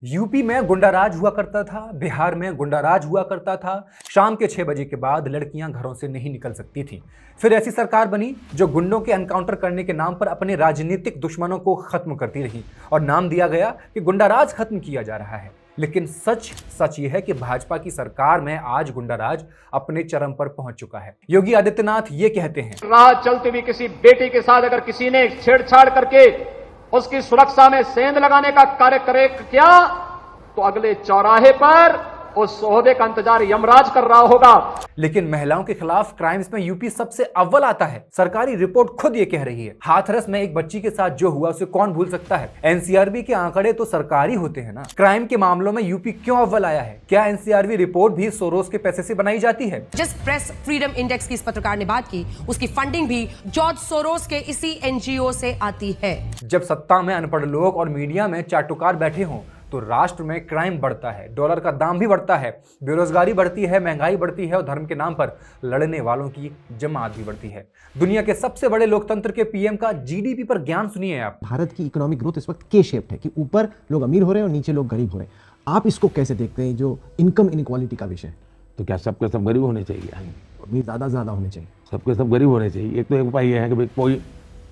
UP में गुंडाराज हुआ करता था, बिहार में गुंडाराज हुआ करता था। शाम के 6 बजे के बाद लड़कियां घरों से नहीं निकल सकती थी। फिर ऐसी सरकार बनी जो गुंडों के एनकाउंटर करने के नाम पर अपने राजनीतिक दुश्मनों को खत्म करती रही और नाम दिया गया कि गुंडाराज खत्म किया जा रहा है। लेकिन सच ये है कि भाजपा की सरकार में आज गुंडाराज अपने चरम पर पहुंच चुका है। योगी आदित्यनाथ ये कहते हैं, राह चलती हुई किसी बेटी के साथ अगर किसी ने छेड़छाड़ करके उसकी सुरक्षा में सेंध लगाने का कार्य करे किया तो अगले चौराहे पर उस ओहदे का इंतजार यमराज कर रहा होगा। लेकिन महिलाओं के खिलाफ क्राइम्स में यूपी सबसे अव्वल आता है। सरकारी रिपोर्ट खुद ये कह रही है। हाथरस में एक बच्ची के साथ जो हुआ उसे कौन भूल सकता है। एनसीआरबी के आंकड़े तो सरकारी होते हैं ना। क्राइम के मामलों में यूपी क्यों अव्वल आया है? क्या एनसीआरबी रिपोर्ट भी सोरोस के पैसे से बनाई जाती है? जिस प्रेस फ्रीडम इंडेक्स की इस पत्रकार ने बात की, उसकी फंडिंग भी जॉर्ज सोरोस के इसी एनजीओ से आती है। जब सत्ता में अनपढ़ लोग और मीडिया में चाटुकार बैठे हों तो राष्ट्र में क्राइम बढ़ता है, डॉलर का दाम भी बढ़ता है, बेरोजगारी बढ़ती है, महंगाई बढ़ती है और धर्म के नाम पर लड़ने वालों की जमात भी बढ़ती है। दुनिया के सबसे बड़े लोकतंत्र के पीएम का जीडीपी पर ज्ञान सुनिए आप। भारत की इकोनॉमिक ग्रोथ इस वक्त के शेप्ड है कि ऊपर लोग अमीर हो रहे हैं और नीचे लोग गरीब हो रहे हैं। आप इसको कैसे देखते हैं, जो इनकम इनइक्वालिटी का विषय? तो क्या सबके सब गरीब होने चाहिए? अमीर ज़्यादा होने चाहिए, सबके सब गरीब होने चाहिए। एक तो एक उपाय ये है कि भाई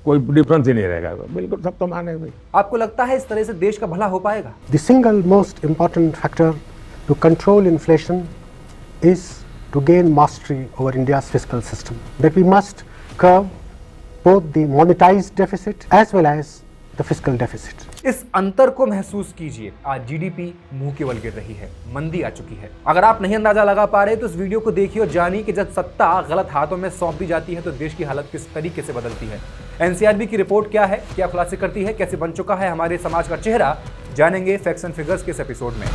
कोई डिफरेंस ही नहीं रहेगा, बिल्कुल सब तो माने भाई। आपको लगता है इस तरह से देश का भला हो पाएगा? The single most important factor to control inflation is to gain mastery over India's fiscal system. That we must curb both the monetized deficit as well as the fiscal deficit. इस अंतर को महसूस कीजिए। आज जीडीपी मुंह के बल गिर रही है, मंदी आ चुकी है। अगर आप नहीं अंदाजा लगा पा रहे तो इस वीडियो को देखिए और जानिए कि जब सत्ता गलत हाथों में सौंप दी जाती है तो देश की हालत किस तरीके से बदलती है। एनसीआरबी की रिपोर्ट क्या है, क्या खुलासे करती है, कैसे बन चुका है हमारे समाज का चेहरा, जानेंगे फैक्ट्स एंड फिगर्स के इस एपिसोड में।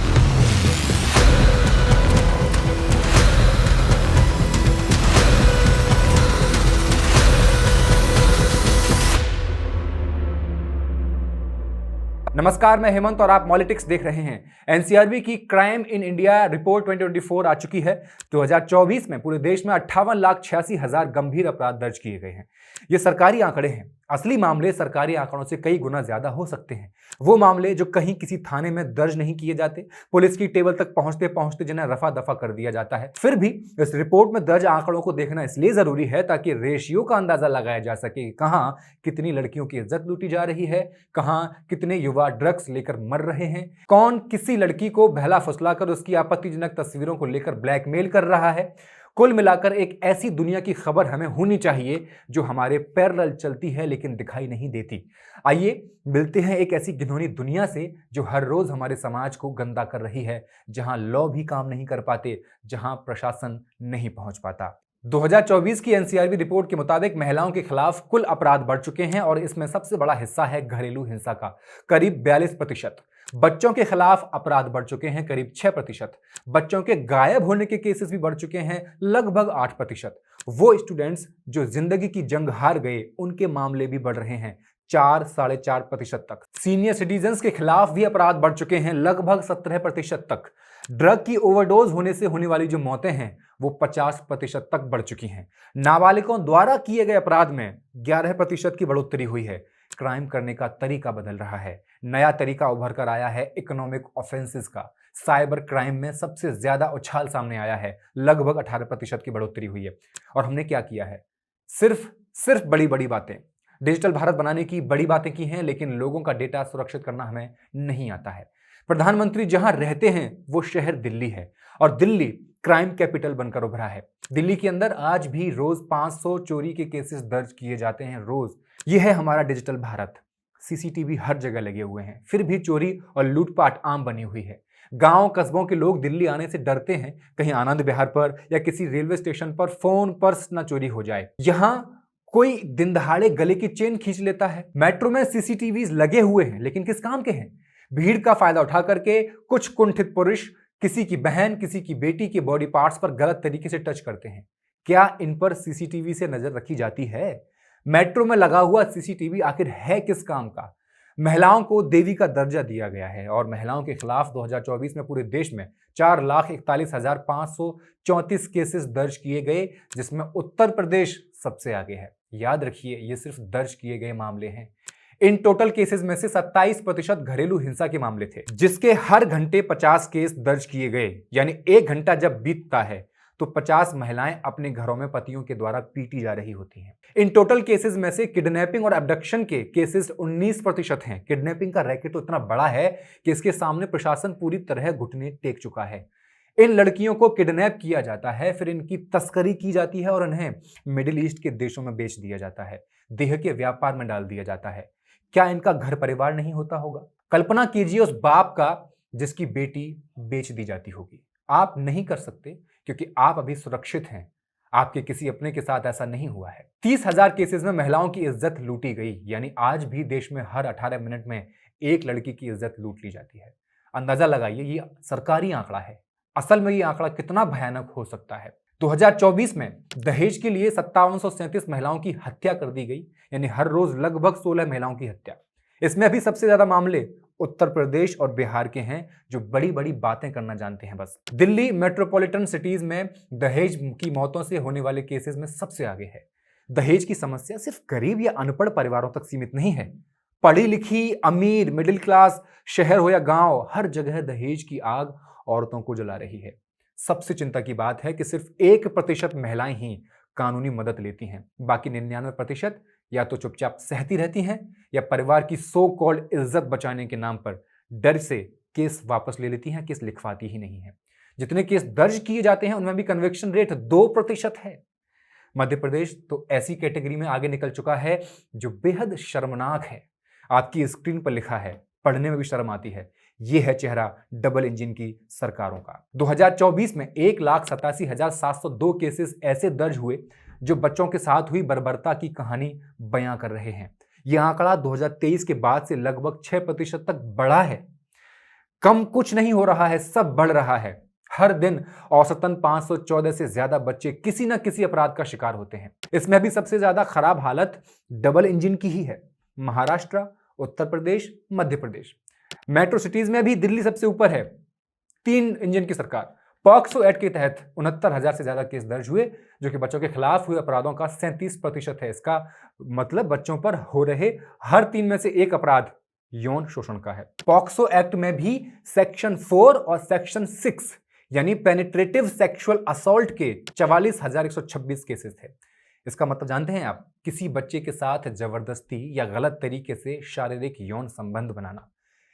नमस्कार, मैं हेमंत और आप मॉलिटिक्स देख रहे हैं। एनसीआरबी की क्राइम इन इंडिया रिपोर्ट 2024 आ चुकी है। 2024 में पूरे देश में 58,86,000 गंभीर अपराध दर्ज किए गए हैं। ये सरकारी आंकड़े हैं। असली मामले सरकारी आंकड़ों से कई गुना ज्यादा हो सकते हैं। वो मामले जो कहीं किसी थाने में दर्ज नहीं किए जाते, पुलिस की टेबल तक पहुंचते पहुंचते जिन्हें रफा दफा कर दिया जाता है। फिर भी इस रिपोर्ट में दर्ज आंकड़ों को देखना इसलिए जरूरी है ताकि रेशियो का अंदाजा लगाया जा सके कि कहां कितनी लड़कियों की इज्जत लूटी जा रही है, कहां कितने युवा ड्रग्स लेकर मर रहे हैं, कौन किसी लड़की को बहला फुसलाकर उसकी आपत्तिजनक तस्वीरों को लेकर ब्लैकमेल कर रहा है। कुल मिलाकर एक ऐसी दुनिया की खबर हमें होनी चाहिए जो हमारे पैरेलल चलती है लेकिन दिखाई नहीं देती। आइए मिलते हैं एक ऐसी घिनौनी दुनिया से जो हर रोज हमारे समाज को गंदा कर रही है, जहां लॉ भी काम नहीं कर पाते, जहां प्रशासन नहीं पहुंच पाता। 2024 की एनसीआरबी रिपोर्ट के मुताबिक महिलाओं के खिलाफ कुल अपराध बढ़ चुके हैं और इसमें सबसे बड़ा हिस्सा है घरेलू हिंसा का, करीब 42%। बच्चों के खिलाफ अपराध बढ़ चुके हैं, करीब 6%। बच्चों के गायब होने के केसेस भी बढ़ चुके हैं, लगभग 8%। वो स्टूडेंट्स जो जिंदगी की जंग हार गए, उनके मामले भी बढ़ रहे हैं 4-4.5% तक। सीनियर सिटीजन्स के खिलाफ भी अपराध बढ़ चुके हैं, लगभग 17% तक। ड्रग की ओवरडोज होने से होने वाली जो मौतें हैं वो 50% तक बढ़ चुकी हैं। नाबालिगों द्वारा किए गए अपराध में 11% की बढ़ोतरी हुई है। क्राइम करने का तरीका बदल रहा है। नया तरीका उभर कर आया है इकोनॉमिक ऑफेंसेस का। साइबर क्राइम में सबसे ज्यादा उछाल सामने आया है, लगभग 18% की बढ़ोतरी हुई है। और हमने क्या किया है? सिर्फ बड़ी बड़ी बातें, डिजिटल भारत बनाने की बड़ी बातें की हैं, लेकिन लोगों का डेटा सुरक्षित करना हमें नहीं आता है। प्रधानमंत्री जहां रहते हैं वो शहर दिल्ली है और दिल्ली क्राइम कैपिटल बनकर उभरा है। दिल्ली के अंदर आज भी रोज 500 चोरी के केसेस दर्ज किए जाते हैं, रोज। यह है हमारा डिजिटल भारत। सीसीटीवी हर जगह लगे हुए हैं, फिर भी चोरी और लूटपाट आम बनी हुई है। गांव कस्बों के लोग दिल्ली आने से डरते हैं, कहीं आनंद विहार पर या किसी रेलवे स्टेशन पर फोन पर्स ना चोरी हो जाए। यहां कोई दिन दहाड़े गले की चेन खींच लेता है। मेट्रो में सीसीटीवी लगे हुए हैं, लेकिन किस काम के हैं? भीड़ का फायदा उठा करके कुछ कुंठित पुरुष किसी की बहन, किसी की बेटी के बॉडी पार्ट्स पर गलत तरीके से टच करते हैं। क्या इन पर सीसीटीवी से नजर रखी जाती है? मेट्रो में लगा हुआ सीसीटीवी आखिर है किस काम का? महिलाओं को देवी का दर्जा दिया गया है और महिलाओं के खिलाफ 2024 में पूरे देश में 4,41,534 केसेस दर्ज किए गए, जिसमें उत्तर प्रदेश सबसे आगे है। याद रखिए, ये सिर्फ दर्ज किए गए मामले हैं। इन टोटल केसेस में से 27% घरेलू हिंसा के मामले थे, जिसके हर घंटे 50 केस दर्ज किए गए। यानी 1 घंटा जब बीतता है तो 50 महिलाएं अपने घरों में पतियों के द्वारा पीटी जा रही होती हैं। इन टोटल केसेस में से किडनैपिंग और अबडक्शन के केसेस 19% हैं। किडनैपिंग का रैकेट तो इतना बड़ा है कि इसके सामने प्रशासन पूरी तरह घुटने टेक चुका है। इन लड़कियों को किडनैप किया जाता है, फिर इनकी तस्करी की जाती है और इन्हें मिडिल ईस्ट के देशों में बेच दिया जाता है, देह के व्यापार में डाल दिया जाता है। क्या इनका घर परिवार नहीं होता होगा? कल्पना कीजिए उस बाप का जिसकी बेटी बेच दी जाती होगी। आप नहीं कर सकते क्योंकि आप अभी सुरक्षित हैं, आपके किसी अपने के साथ ऐसा नहीं हुआ है। 30,000 केसेस में महिलाओं की इज्जत लूटी गई, यानी आज भी देश में हर 18 मिनट में एक लड़की की इज्जत लूट ली जाती है। अंदाजा लगाइए, ये सरकारी आंकड़ा है। असल में ये आंकड़ा कितना भयानक हो सकता है। 2024 में दहेज के लिए 5737 महिलाओं की हत्या कर दी गई, यानी हर रोज लगभग 16 महिलाओं की हत्या। इसमें अभी सबसे ज्यादा मामले उत्तर प्रदेश और बिहार के हैं, जो बड़ी बड़ी बातें करना जानते हैं बस। दिल्ली मेट्रोपॉलिटन सिटीज में दहेज की मौतों से होने वाले केसेस में सबसे आगे है। दहेज की समस्या सिर्फ गरीब या अनपढ़ परिवारों तक सीमित नहीं है। पढ़ी लिखी, अमीर, मिडिल क्लास, शहर हो या गांव, हर जगह दहेज की आग औरतों को जला रही है। सबसे चिंता की बात है कि सिर्फ 1% महिलाएं ही कानूनी मदद लेती हैं। बाकी 99% या तो चुपचाप सहती रहती हैं या परिवार की सो कॉल्ड इज्जत बचाने के नाम पर डर से केस वापस ले लेती हैं, केस लिखवाती ही नहीं है। जितने केस दर्ज किए जाते हैं उनमें भी कन्विक्शन रेट 2% है। मध्य प्रदेश तो ऐसी कैटेगरी में आगे निकल चुका है जो बेहद शर्मनाक है। आपकी स्क्रीन पर लिखा है, पढ़ने में भी शर्म आती है। यह है चेहरा डबल इंजन की सरकारों का। 2024 में 1,87,702 केसेस ऐसे दर्ज हुए जो बच्चों के साथ हुई बर्बरता की कहानी बयां कर रहे हैं। यह आंकड़ा 2023 के बाद से लगभग 6% तक बढ़ा है। कम कुछ नहीं हो रहा है, सब बढ़ रहा है। हर दिन औसतन 514 से ज्यादा बच्चे किसी न किसी अपराध का शिकार होते हैं। इसमें भी सबसे ज्यादा खराब हालत डबल इंजन की ही है। महाराष्ट्र, उत्तर प्रदेश, मध्य प्रदेश। मेट्रो सिटीज में भी दिल्ली सबसे ऊपर है, 3 इंजन की सरकार। पॉक्सो एक्ट के तहत 69,000 से ज्यादा केस दर्ज हुए, जो कि बच्चों के खिलाफ हुए अपराधों का 37% है। इसका मतलब बच्चों पर हो रहे हर 3 में से 1 अपराध यौन शोषण का है। पॉक्सो एक्ट में भी सेक्शन 4 और सेक्शन 6 यानी पेनिट्रेटिव सेक्सुअल असॉल्ट के 44,126 केसेस थे। इसका मतलब जानते हैं आप? किसी बच्चे के साथ जबरदस्ती या गलत तरीके से शारीरिक यौन संबंध बनाना।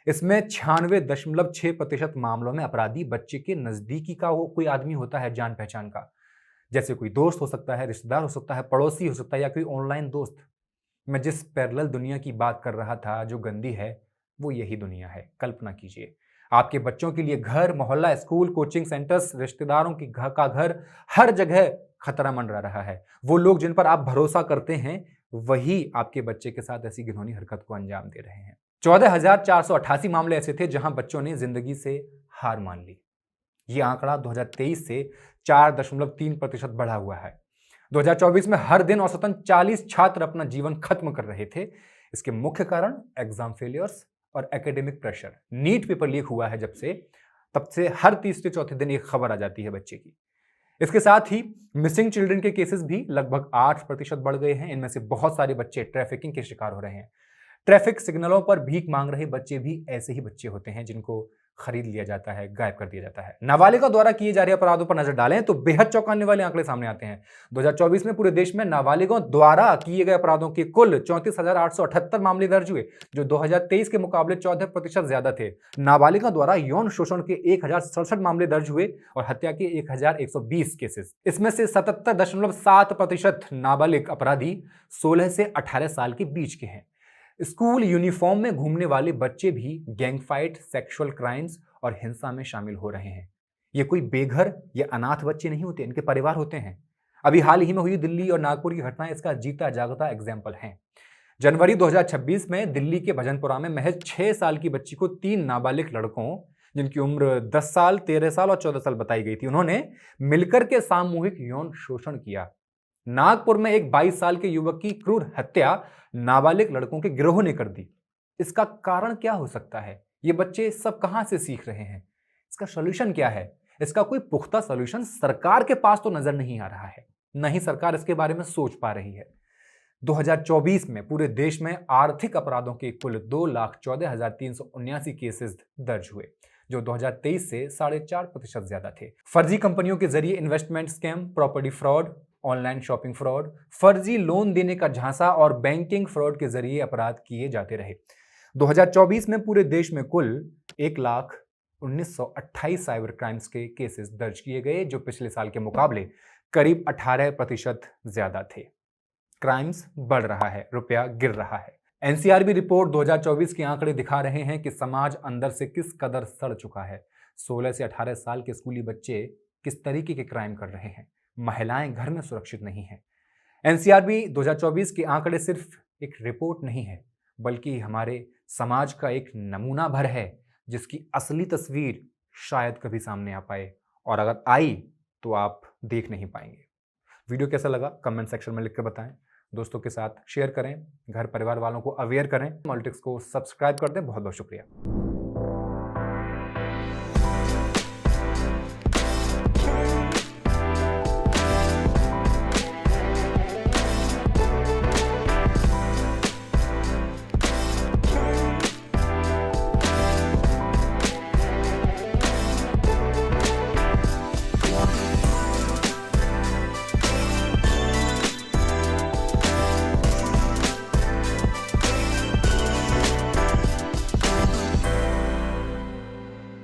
इसमें 96.6% मामलों में अपराधी बच्चे के नजदीकी का वो कोई आदमी होता है, जान पहचान का, जैसे कोई दोस्त हो सकता है, रिश्तेदार हो सकता है, पड़ोसी हो सकता है या कोई ऑनलाइन दोस्त। मैं जिस पैरेलल दुनिया की बात कर रहा था जो गंदी है, वो यही दुनिया है। कल्पना कीजिए, आपके बच्चों के लिए घर, मोहल्ला, स्कूल, कोचिंग सेंटर्स, रिश्तेदारों की घर, हर जगह खतरा मंडरा रहा है। वो लोग जिन पर आप भरोसा करते हैं वही आपके बच्चे के साथ ऐसी घिनौनी हरकत को अंजाम दे रहे हैं। 14,488 मामले ऐसे थे जहां बच्चों ने जिंदगी से हार मान ली। यह आंकड़ा 2023 से 4.3% बढ़ा हुआ है। 2024 में हर दिन औसतन 40 छात्र अपना जीवन खत्म कर रहे थे। इसके मुख्य कारण एग्जाम फेलियर्स और academic pressure. NEET paper leak हुआ है तब से हर तीसरे चौथे दिन एक खबर आ जाती है बच्चे की। इसके साथ ही मिसिंग चिल्ड्रन के केसेस भी लगभग 8% बढ़ गए हैं। इनमें से बहुत सारे बच्चे ट्रैफिकिंग के शिकार हो रहे हैं। ट्रैफिक सिग्नलों पर भीख मांग रहे बच्चे भी ऐसे ही बच्चे होते हैं जिनको खरीद लिया जाता है, गायब कर दिया जाता है। नाबालिगों द्वारा किए जा रहे अपराधों पर नजर डालें तो बेहद चौंकाने वाले आंकड़े सामने आते हैं। 2024 में पूरे देश में नाबालिगों द्वारा किए गए अपराधों के कुल 34,878 मामले दर्ज हुए, जो 2023 के मुकाबले 14% ज्यादा थे। नाबालिगों द्वारा यौन शोषण के 1,067 मामले दर्ज हुए और हत्या के 1,120 केसेस। इसमें से 77.7% नाबालिग अपराधी 16 से 18 साल के बीच के हैं। स्कूल यूनिफॉर्म में घूमने वाले बच्चे भी गैंग फाइट, सेक्सुअल क्राइम्स और हिंसा में शामिल हो रहे हैं। ये कोई बेघर या अनाथ बच्चे नहीं होते, इनके परिवार होते हैं। अभी हाल ही में हुई दिल्ली और नागपुर की घटनाएं इसका जीता जागता एग्जाम्पल हैं। जनवरी 2026 में दिल्ली के भजनपुरा में महज 6 साल की बच्ची को 3 नाबालिग लड़कों, जिनकी उम्र 10 साल, 13 साल और 14 साल बताई गई थी, उन्होंने मिलकर के सामूहिक यौन शोषण किया। नागपुर में एक 22 साल के युवक की क्रूर हत्या नाबालिग लड़कों के गिरोह ने कर दी। इसका कारण क्या हो सकता है? ये बच्चे सब कहां से सीख रहे हैं? इसका सॉल्यूशन क्या है? इसका कोई पुख्ता सॉल्यूशन सरकार के पास तो नजर नहीं आ रहा है, न ही सरकार इसके बारे में सोच पा रही है। 2024 में पूरे देश में आर्थिक अपराधों के कुल 2,14,379 केसेस दर्ज हुए, जो 2023 से 4.5% ज्यादा थे। फर्जी कंपनियों के जरिए investment scam, property fraud, online shopping fraud, फर्जी लोन देने का झांसा और बैंकिंग फ्रॉड के जरिए अपराध किए जाते रहे। 2024 में पूरे देश में कुल 1,19,28 साइबर क्राइम्स के केसेस दर्ज किए गए, जो पिछले साल के मुकाबले करीब 18% ज्यादा थे। क्राइम्स बढ़ रहा है, रुपया गिर रहा है। एनसीआरबी रिपोर्ट 2024 के आंकड़े दिखा रहे हैं कि समाज अंदर से किस कदर सड़ चुका है। 16 से 18 साल के स्कूली बच्चे किस तरीके के क्राइम कर रहे हैं। महिलाएं घर में सुरक्षित नहीं हैं। एनसीआरबी 2024 के आंकड़े सिर्फ एक रिपोर्ट नहीं है, बल्कि हमारे समाज का एक नमूना भर है, जिसकी असली तस्वीर शायद कभी सामने आ पाए, और अगर आई तो आप देख नहीं पाएंगे। वीडियो कैसा लगा कमेंट सेक्शन में लिखकर बताएं। दोस्तों के साथ शेयर करें, घर परिवार वालों को अवेयर करें। पॉलिटिक्स को सब्सक्राइब कर दें। बहुत बहुत शुक्रिया।